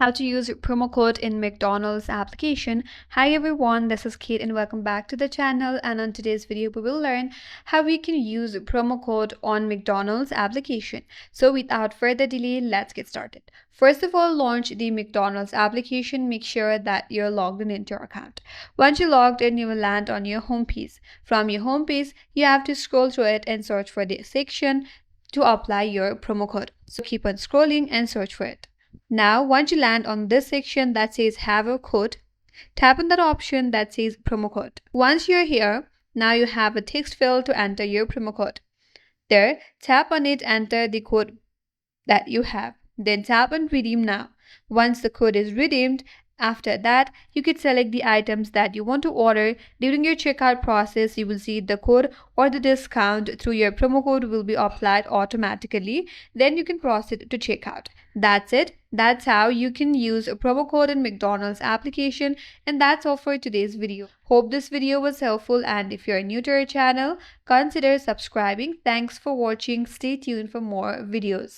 How to use promo code in McDonald's application. Hi everyone, this is Kate and welcome back to the channel, and on today's video we will learn how we can use promo code on McDonald's application. So without further delay, let's get started. First of all, launch the McDonald's application. Make sure that you're logged in into your account. Once you're logged in, you will land on your home page. From your home page, you have to scroll through it and search for the section to apply your promo code. So keep on scrolling and search for it. Now, once you land on this section that says have a code, tap on that option that says promo code. Once you're here, now you have a text field to enter your promo code. There, tap on it, enter the code that you have. Then tap on redeem now. Once the code is redeemed, after that, you can select the items that you want to order. During your checkout process, you will see the code or the discount through your promo code will be applied automatically. Then you can proceed to checkout. That's it. That's how you can use a promo code in McDonald's application. And that's all for today's video. Hope this video was helpful, and if you're new to our channel, consider subscribing. Thanks for watching. Stay tuned for more videos.